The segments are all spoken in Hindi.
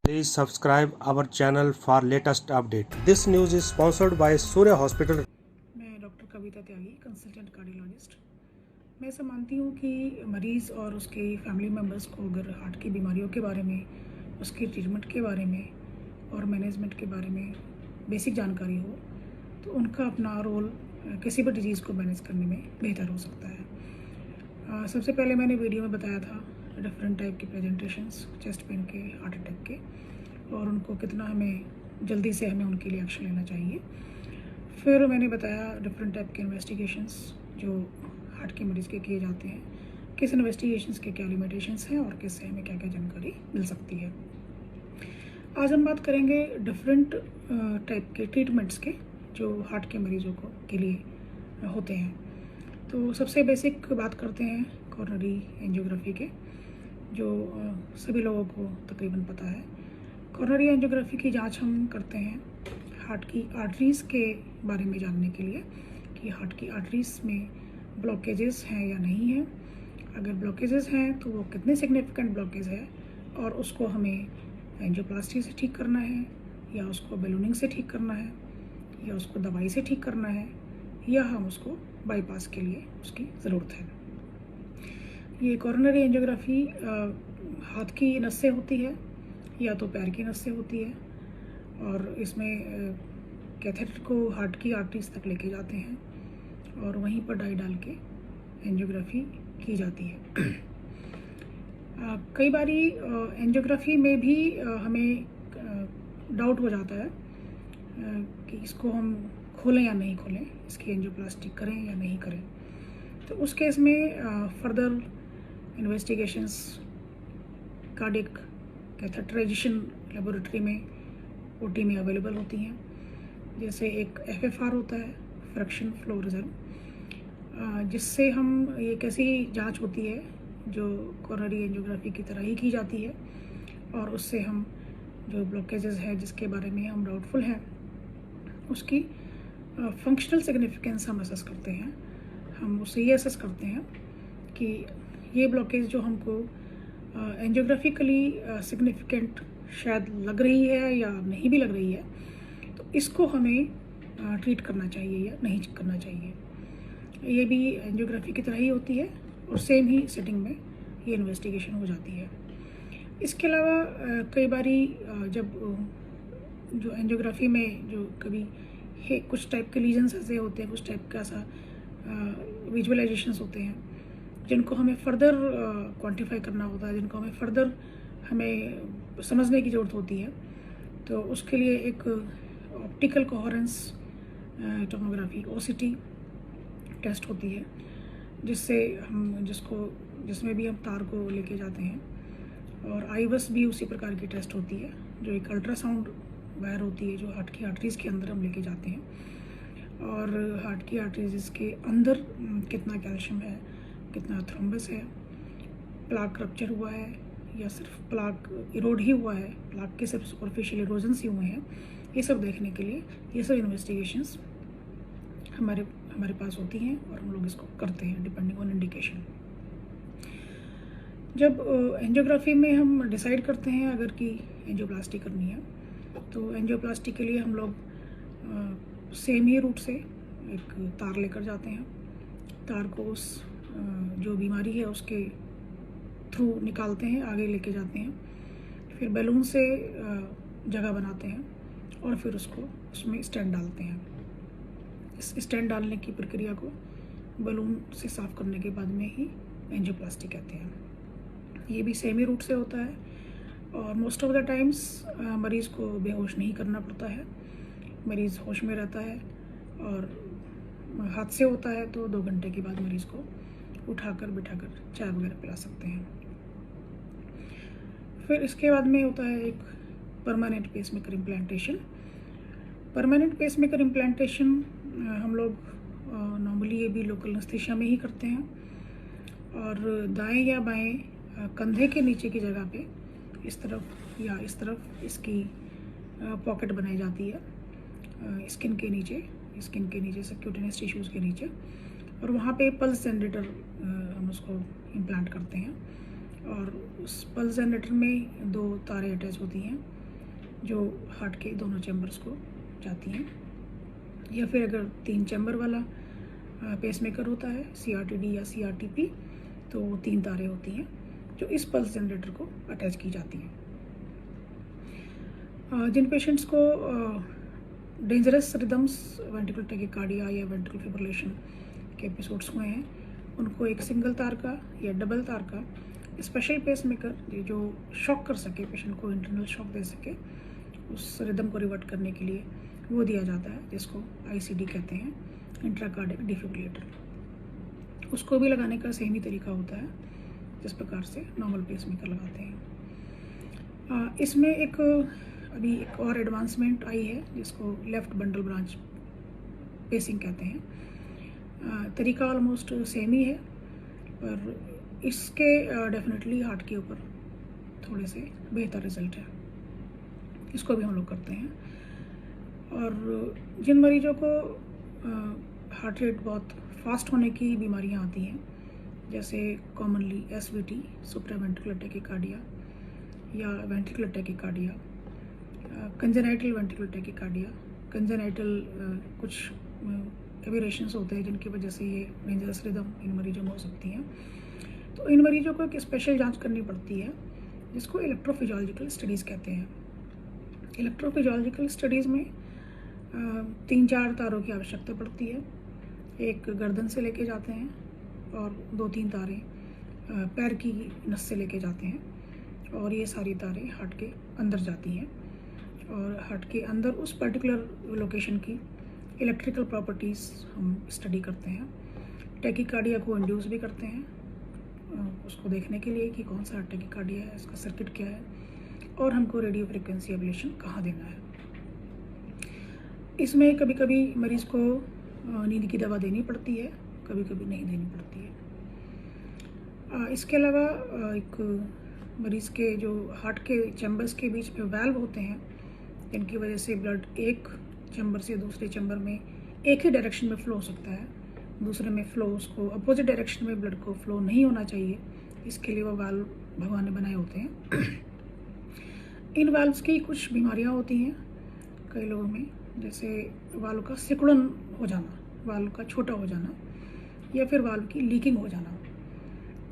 Please subscribe our channel for latest update. This news is sponsored by Surya Hospital. मैं डॉक्टर कविता त्यागी, कंसल्टेंट कार्डियोलॉजिस्ट। मैं ऐसा मानती हूँ कि मरीज़ और उसके फैमिली मेम्बर्स को अगर हार्ट की बीमारियों के बारे में, उसकी ट्रीटमेंट के बारे में और मैनेजमेंट के बारे में बेसिक जानकारी हो तो उनका अपना रोल किसी भी डिजीज़ को मैनेज करने में बेहतर हो सकता है। सबसे पहले मैंने वीडियो में बताया था डिफरेंट टाइप के प्रेजेंटेशंस, चेस्ट पेन के, हार्ट अटैक के, और उनको कितना जल्दी से हमें उनके लिए एक्शन लेना चाहिए। फिर मैंने बताया डिफरेंट टाइप के इन्वेस्टिगेशंस जो हार्ट के मरीज़ के किए जाते हैं, किस इन्वेस्टिगेशंस के क्या लिमिटेशंस हैं और किससे हमें क्या क्या जानकारी मिल सकती है। आज हम बात करेंगे डिफरेंट टाइप के ट्रीटमेंट्स के जो हार्ट के मरीज़ों को के लिए होते हैं। तो सबसे बेसिक बात करते हैं कॉरोनरी एंजियोग्राफी के, जो सभी लोगों को तकरीबन पता है। कॉरोनरी एंजियोग्राफी की जांच हम करते हैं हार्ट की आर्टरीज़ के बारे में जानने के लिए कि हार्ट की आर्टरीज़ में ब्लॉकेजेस हैं या नहीं हैं। अगर ब्लॉकेजेस हैं तो वो कितने सिग्निफिकेंट ब्लॉकेज है और उसको हमें एंजियोप्लास्टी से ठीक करना है या उसको बैलूनिंग से ठीक करना है या उसको दवाई से ठीक करना है या हम उसको बाईपास के लिए उसकी ज़रूरत है। ये कॉरोनरी एंजियोग्राफी हाथ की नस से होती है या तो पैर की नस से होती है, और इसमें कैथेटर को हार्ट की आर्टरीज तक लेके जाते हैं और वहीं पर डाई डाल के एंजियोग्राफी की जाती है। कई बारी एंजियोग्राफी में भी हमें डाउट हो जाता है कि इसको हम खोलें या नहीं खोलें, इसकी एंजियोप्लास्टी करें या नहीं करें। तो उस केस में further investigations cardiac catheterization laboratory में ओटी में अवेलेबल होती हैं। जैसे एक FFR होता है, फ्रैक्शन फ्लो रिजर्व, जिससे हम ये कैसी जांच होती है जो कोरोनरी एंजियोग्राफी की तरह ही की जाती है, और उससे हम जो ब्लॉकेजेस है जिसके बारे में हम डाउटफुल हैं उसकी फंक्शनल सिग्निफिकेंस हम असेस करते हैं। हम उससे ये असेस करते हैं कि ये ब्लॉकेज जो हमको एंजियोग्राफिकली सिग्निफिकेंट शायद लग रही है या नहीं भी लग रही है, तो इसको हमें ट्रीट करना चाहिए या नहीं करना चाहिए। ये भी एंजियोग्राफी की तरह ही होती है और सेम ही सेटिंग में ये इन्वेस्टिगेशन हो जाती है। इसके अलावा कई बारी जब जो एंजियोग्राफी में जो कभी कुछ टाइप के लीजन्स ऐसे होते हैं, कुछ टाइप का ऐसा विजुअलाइजेशंस होते हैं जिनको हमें फर्दर क्वांटिफाई करना होता है, जिनको हमें समझने की ज़रूरत होती है। तो उसके लिए एक optical coherence tomography OCT test होती है, जिसमें भी हम तार को लेके जाते हैं, और आईवस भी उसी प्रकार की टेस्ट होती है जो एक अल्ट्रासाउंड वायर होती है जो हार्ट की आर्टरीज़ के अंदर हम लेके जाते हैं, और हार्ट की आर्टरीज़ के अंदर कितना कैल्शियम है, कितना थ्रोम्बस है, प्लाक रप्चर हुआ है या सिर्फ प्लाक इरोड ही हुआ है, प्लाक के सिर्फ सुपरफिशियल इरोजन्स ही हुए हैं, ये सब देखने के लिए ये सब इन्वेस्टिगेशंस हमारे पास होती हैं और हम लोग इसको करते हैं डिपेंडिंग ऑन इंडिकेशन। जब एंजियोग्राफी में हम डिसाइड करते हैं अगर कि एंजियोप्लास्टी करनी है, तो एंजियोप्लास्टी के लिए हम लोग सेम ही रूट से एक तार लेकर जाते हैं। तार को उस जो बीमारी है उसके थ्रू निकालते हैं, आगे लेके जाते हैं, फिर बैलून से जगह बनाते हैं और फिर उसमें स्टेंट डालते हैं। इस स्टेंट डालने की प्रक्रिया को बैलून से साफ़ करने के बाद में ही एंजियोप्लास्टी कहते हैं। ये भी सेम ही रूट से होता है और मोस्ट ऑफ द टाइम्स मरीज़ को बेहोश नहीं करना पड़ता है, मरीज़ होश में रहता है, और हादसे होता है तो 2 घंटे के बाद मरीज़ को उठाकर बिठाकर चाय वगैरह पिला सकते हैं। फिर इसके बाद में होता है एक permanent pacemaker implantation. Permanent pacemaker implantation हम लोग नॉर्मली ये भी लोकल एनेस्थीसिया में ही करते हैं, और दाएं या बाएं कंधे के नीचे की जगह पे इस तरफ या इस तरफ इसकी पॉकेट बनाई जाती है स्किन के नीचे सबक्यूटेनियस टिश्यूज़ के नीचे, और वहाँ पे पल्स जनरेटर हम उसको इम्प्लांट करते हैं, और उस पल्स जनरेटर में 2 तारें अटैच होती हैं जो हार्ट के दोनों चैम्बर्स को जाती हैं। या फिर अगर 3 चैम्बर वाला पेसमेकर होता है, CRTD या CRTP, तो 3 तारें होती हैं जो इस पल्स जनरेटर को अटैच की जाती हैं। जिन पेशेंट्स को डेंजरस रिदम्स, वेंट्रिकुलर टैकीकार्डिया या वेंट्रिकुलर फिब्रिलेशन के एपिसोड्स हुए हैं, उनको एक सिंगल तार का या डबल तार का स्पेशल पेसमेकर जो शॉक कर सके, पेशेंट को इंटरनल शॉक दे सके, उस रिदम को रिवर्ट करने के लिए वो दिया जाता है, जिसको ICD कहते हैं, इंट्राकार्डिक डिफिब्रिलेटर। उसको भी लगाने का सेम ही तरीका होता है जिस प्रकार से नॉर्मल पेसमेकर लगाते हैं। इसमें अभी एक और एडवांसमेंट आई है जिसको लेफ्ट बंडल ब्रांच पेसिंग कहते हैं। तरीका ऑलमोस्ट सेम ही है, पर इसके डेफिनेटली हार्ट के ऊपर थोड़े से बेहतर रिजल्ट है। इसको भी हम लोग करते हैं। और जिन मरीजों को हार्ट रेट बहुत फास्ट होने की बीमारियां आती हैं, जैसे कॉमनली SVT, सुप्रावेंट्रिकुलर टैकीकार्डिया या ventricular tachycardia, congenital ventricular tachycardia, congenital कुछ एबरेशंस होते हैं जिनकी वजह से ये डेंजरस रिदम इन मरीजों में हो सकती हैं। तो इन मरीजों को एक स्पेशल जांच करनी पड़ती है जिसको इलेक्ट्रोफिजियोलॉजिकल स्टडीज़ कहते हैं। इलेक्ट्रोफिजियोलॉजिकल स्टडीज़ में 3-4 तारों की आवश्यकता पड़ती है। एक गर्दन से लेके जाते हैं और 2-3 तारें पैर की नस से लेके जाते हैं, और ये सारी तारें हार्ट के अंदर जाती हैं और हार्ट के अंदर उस पर्टिकुलर लोकेशन की इलेक्ट्रिकल प्रॉपर्टीज़ हम स्टडी करते हैं। टैकीकार्डिया को इंड्यूस भी करते हैं उसको देखने के लिए कि कौन सा टैकीकार्डिया है, इसका सर्किट क्या है, और हमको रेडियो फ्रिक्वेंसी एब्लेशन कहाँ देना है। इसमें कभी कभी मरीज़ को नींद की दवा देनी पड़ती है, कभी कभी नहीं देनी पड़ती है। इसके अलावा एक मरीज़ के जो हार्ट के चैम्बर्स के बीच में वाल्व होते हैं, जिनकी वजह से ब्लड एक चैम्बर से दूसरे चैम्बर में एक ही डायरेक्शन में फ़्लो हो सकता है, दूसरे में फ़्लो उसको अपोजिट डायरेक्शन में ब्लड को फ़्लो नहीं होना चाहिए, इसके लिए वो वाल्व भगवान ने बनाए होते हैं। इन वाल्व्स की कुछ बीमारियां होती हैं कई लोगों में, जैसे वाल्व का सिकुड़न हो जाना, वाल्व का छोटा हो जाना, या फिर वाल्व की लीकिंग हो जाना।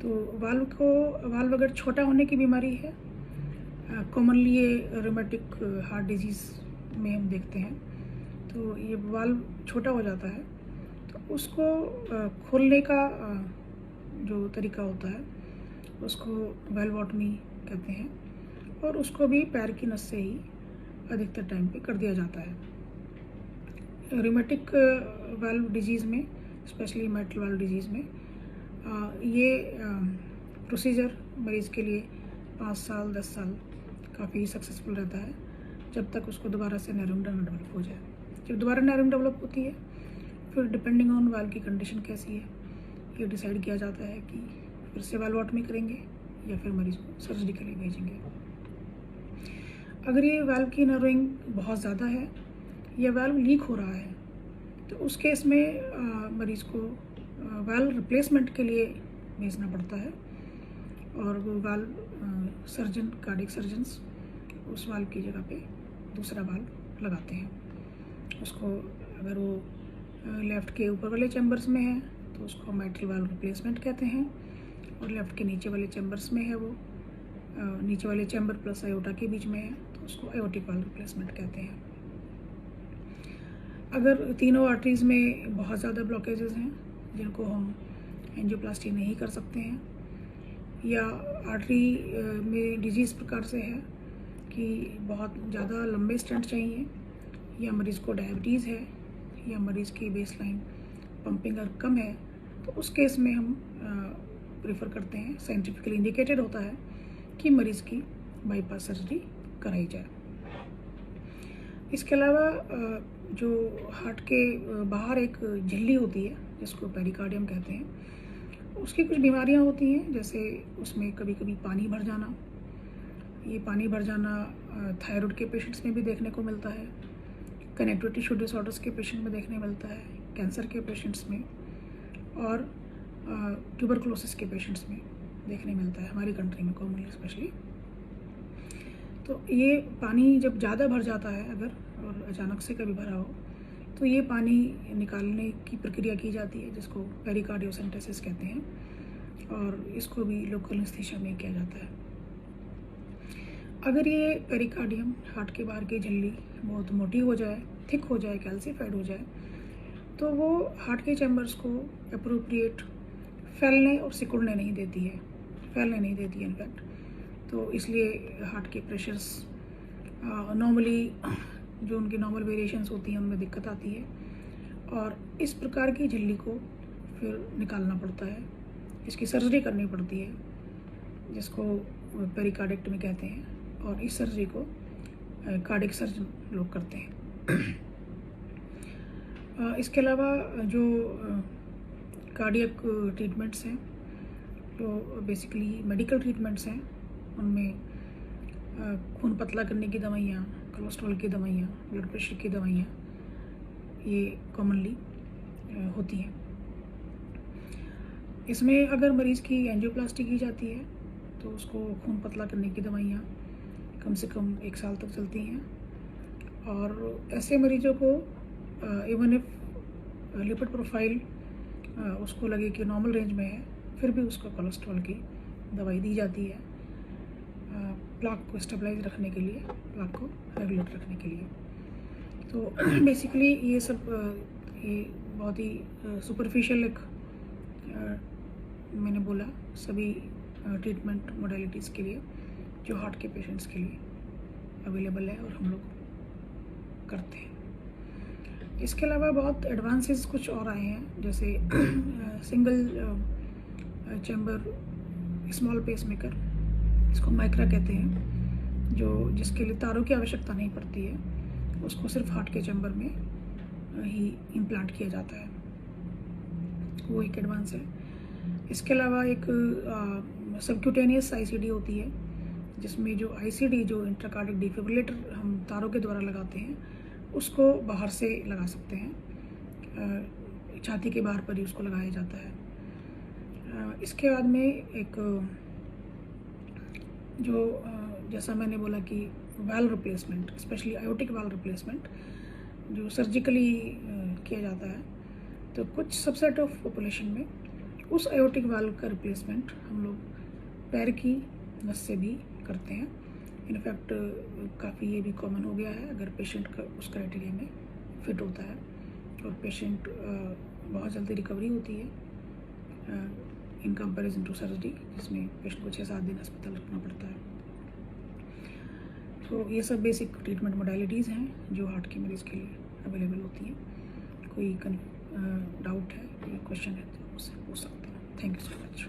तो वाल्व अगर छोटा होने की बीमारी है, कॉमनली ये रोमेटिक हार्ट डिजीज़ में हम देखते हैं, तो ये वाल्व छोटा हो जाता है, तो उसको खोलने का जो तरीका होता है उसको वेल्वोटमी कहते हैं, और उसको भी पैर की नस से ही अधिकतर टाइम पे कर दिया जाता है। रोमेटिक वाल्व डिजीज़ में, स्पेशली मेटल वाल्व डिजीज़ में, ये प्रोसीजर मरीज़ के लिए 5 साल 10 साल काफ़ी सक्सेसफुल रहता है, जब तक उसको दोबारा से नैरोइंग ना डेवलप हो जाए। जब दोबारा नैरोइंग डेवलप होती है, फिर डिपेंडिंग ऑन वाल्व की कंडीशन कैसी है, ये डिसाइड किया जाता है कि फिर से वाल्वोटमी करेंगे या फिर मरीज़ को सर्जरी के लिए भेजेंगे। अगर ये वाल्व की नैरोइंग बहुत ज़्यादा है या वाल्व लीक हो रहा है, तो उस केस में मरीज़ को वाल्व रिप्लेसमेंट के लिए भेजना पड़ता है, और वो वाल्व सर्जन, कार्डियक सर्जन्स उस वाल्व की जगह पे दूसरा वाल्व लगाते हैं। उसको अगर वो लेफ़्ट के ऊपर वाले चैम्बर्स में है तो उसको मेटल वाल्व रिप्लेसमेंट कहते हैं, और लेफ़्ट के नीचे वाले चैम्बर्स में है, वो नीचे वाले चैम्बर प्लस आयोटा के बीच में है, तो उसको आयोटिक वाल्व रिप्लेसमेंट कहते हैं। अगर तीनों आर्टरीज़ में बहुत ज़्यादा ब्लॉकेजेस हैं जिनको हम एंजियोप्लास्टी नहीं कर सकते हैं, या आर्टरी में डिजीज़ प्रकार से है कि बहुत ज़्यादा लंबे स्टेंट चाहिए, या मरीज़ को डायबिटीज़ है, या मरीज़ की बेसलाइन पंपिंग कम है, तो उस केस में हम प्रेफर करते हैं, साइंटिफिकली इंडिकेटेड होता है कि मरीज़ की बाईपास सर्जरी कराई जाए। इसके अलावा जो हार्ट के बाहर एक झिल्ली होती है जिसको पेरिकार्डियम कहते हैं, उसकी कुछ बीमारियां होती हैं, जैसे उसमें कभी कभी पानी भर जाना। ये पानी भर जाना थायराइड के पेशेंट्स में भी देखने को मिलता है, कनेक्टिव टिश्यू डिसऑर्डर्स के पेशेंट में देखने मिलता है, कैंसर के पेशेंट्स में, और ट्यूबरकुलोसिस के पेशेंट्स में देखने मिलता है हमारी कंट्री में कॉमनली स्पेशली। तो ये पानी जब ज़्यादा भर जाता है अगर, और अचानक से कभी भरा हो, तो ये पानी निकालने की प्रक्रिया की जाती है जिसको पेरिकार्डियोसेंटेसिस कहते हैं, और इसको भी लोकल एनेस्थीसिया में किया जाता है। अगर ये पेरिकार्डियम, हार्ट के बाहर की झिल्ली बहुत मोटी हो जाए, थिक हो जाए, कैल्सीफाइड हो जाए, तो वो हार्ट के चैम्बर्स को अप्रोप्रिएट फैलने और सिकुड़ने नहीं देती है, इनफैक्ट। तो इसलिए हार्ट के प्रेशर्स नॉर्मली जो उनकी नॉर्मल वेरिएशंस होती हैं उनमें दिक्कत आती है, और इस प्रकार की झिल्ली को फिर निकालना पड़ता है, इसकी सर्जरी करनी पड़ती है जिसको पेरिकार्डिक्टमी कहते हैं, और इस सर्जरी को कार्डियक सर्जन लोग करते हैं। इसके अलावा जो कार्डियक ट्रीटमेंट्स हैं, जो बेसिकली मेडिकल ट्रीटमेंट्स हैं, उनमें खून पतला करने की दवाइयाँ, कोलेस्ट्रॉल की दवाइयाँ, ब्लड प्रेशर की दवाइयाँ, ये कॉमनली होती हैं। इसमें अगर मरीज़ की एंजियोप्लास्टी की जाती है तो उसको खून पतला करने की दवाइयाँ कम से कम 1 साल तक चलती हैं, और ऐसे मरीजों को इवन इफ लिपिड प्रोफाइल उसको लगे कि नॉर्मल रेंज में है, फिर भी उसको कोलेस्ट्रॉल की दवाई दी जाती है प्लाक को स्टेबलाइज रखने के लिए, प्लाक को रेगुलेट रखने के लिए। तो बेसिकली ये सब ये बहुत ही सुपरफिशियल एक मैंने बोला सभी ट्रीटमेंट मोडेलिटीज़ के लिए जो हार्ट के पेशेंट्स के लिए अवेलेबल है और हम लोग करते हैं। इसके अलावा बहुत एडवांसेस कुछ और आए हैं, जैसे सिंगल चैम्बर स्मॉल पेसमेकर, इसको माइक्रा कहते हैं, जो जिसके लिए तारों की आवश्यकता नहीं पड़ती है, उसको सिर्फ हार्ट के चैम्बर में ही इम्प्लांट किया जाता है, वो एक एडवांस है। इसके अलावा एक सबक्यूटेनियस आईसीडी होती है, जिसमें जो आईसीडी जो इंट्राकार्डिक डिफिब्रिलेटर हम तारों के द्वारा लगाते हैं उसको बाहर से लगा सकते हैं, छाती के बाहर पर ही उसको लगाया जाता है। इसके बाद में एक जो जैसा मैंने बोला कि valve replacement, specially aortic valve replacement जो सर्जिकली किया जाता है, तो कुछ सबसेट ऑफ पॉपुलेशन में उस आयोटिक वाल्व का रिप्लेसमेंट हम लोग पैर की नस से भी करते हैं। इनफैक्ट काफ़ी ये भी कॉमन हो गया है अगर पेशेंट का उस क्राइटेरिया में फिट होता है, और पेशेंट बहुत जल्दी रिकवरी होती है इन कंपैरिजन टू सर्जरी, जिसमें पेशेंट को 6-7 दिन अस्पताल रखना पड़ता है। तो ये सब बेसिक ट्रीटमेंट मोडेलिटीज़ हैं जो हार्ट के मरीज़ के लिए अवेलेबल होती हैं। कोई डाउट है, कोई क्वेश्चन है तो मुझसे पूछ सकते हैं। Thank you so much.